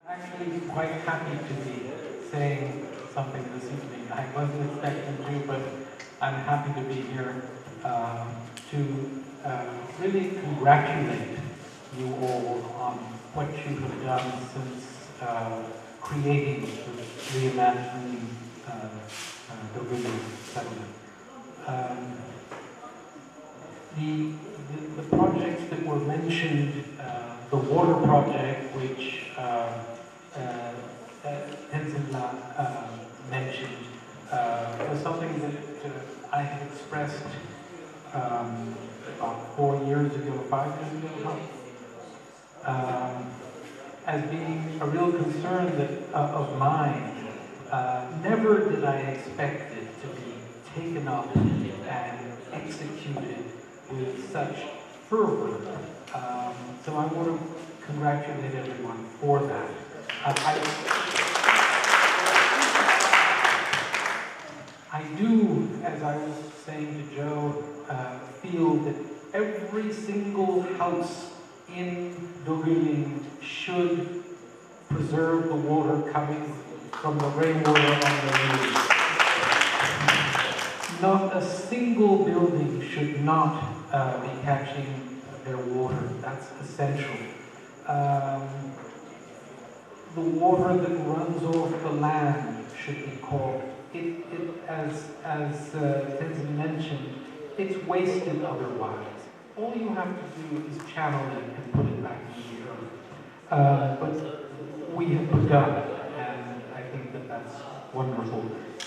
Actually, quite happy to be saying something this evening. I wasn't expecting to, but I'm happy to be here to really congratulate you all on what you have done since creating the reimagining the women's settlement. Um, the projects that were mentioned, the water project, which Tenzin mentioned, was something that I had expressed about 4 years ago, 5 years ago, as being a real concern that, of mine. Never did I expect it to be taken up and executed with such fervor. So I want to congratulate everyone for that. I do, as I was saying to Joe, feel that every single house in Doguling should preserve the water coming from the rainwater on the roof. Not a single building should not be catching their water. That's essential. The water that runs off the land should be called. As Tenzin mentioned, it's wasted otherwise. All you have to do is channel it and put it back in the earth. But we have begun, and I think that that's wonderful.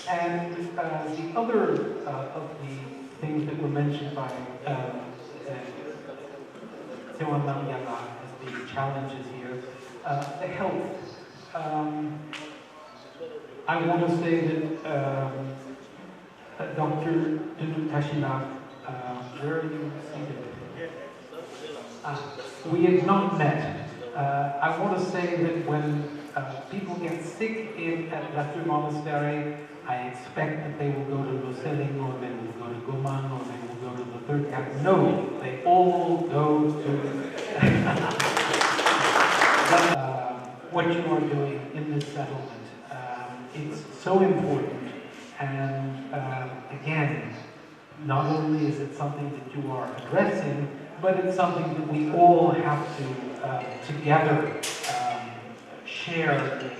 And the other of the things that were mentioned by Tewan Namgyala as the challenges here, the health. I want to say that Dr. Dunuk Tashila, where are you seated? We have not met. I want to say that when people get sick at Latu Monastery, I expect that they will go to Luseling, or they will go to Goman, or they will go to the third camp. No, they all go to what you are doing in this settlement. It's so important, and again, not only is it something that you are addressing, but it's something that we all have to together share in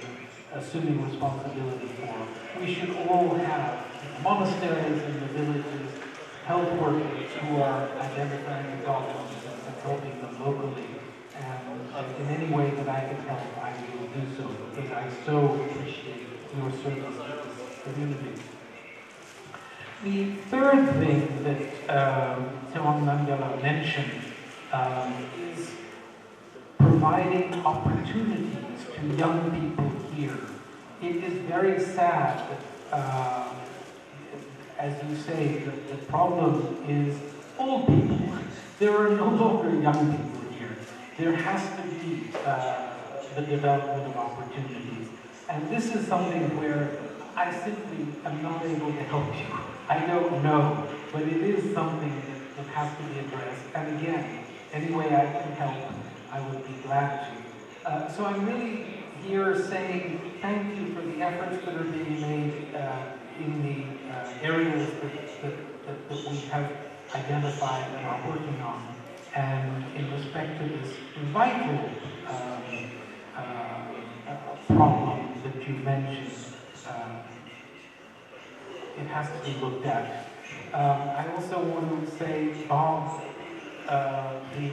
assuming responsibility for. We should all have monasteries in the villages, health workers who are identifying the problems and helping them locally. And in any way that I can help, I will do so, because I so appreciate your service to this community. The third thing that Tewan Namgyala mentioned is providing opportunities to young people here. It is very sad that, as you say, the problem is old people. There are no longer young people here. There has to be the development of opportunities. And this is something where I simply am not able to help you. I don't know, but it is something that has to be addressed. And again, any way I can help, I would be glad to. So I'm really here saying thank you for the efforts that are being made in the areas that we have identified and are working on. And in respect to this vital problem that you mentioned, it has to be looked at. I also want to say, Bob, the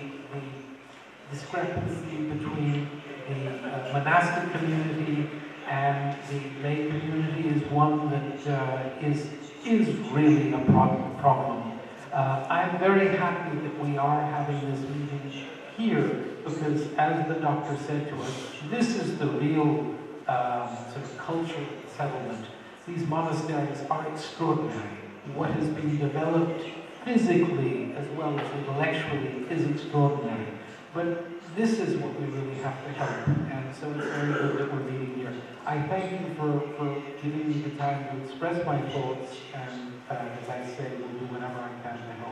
discrepancy between the monastic community and the lay community is one that is really a problem. I'm very happy that we are having this meeting here, because as the doctor said to us, this is the real sort of cultural settlement. These monasteries are extraordinary. What has been developed physically as well as intellectually is extraordinary. But this is what we really have to help, and so it's very good that we're meeting here. I thank you for giving me the time to express my thoughts, and as I say, we'll do whatever I can to help.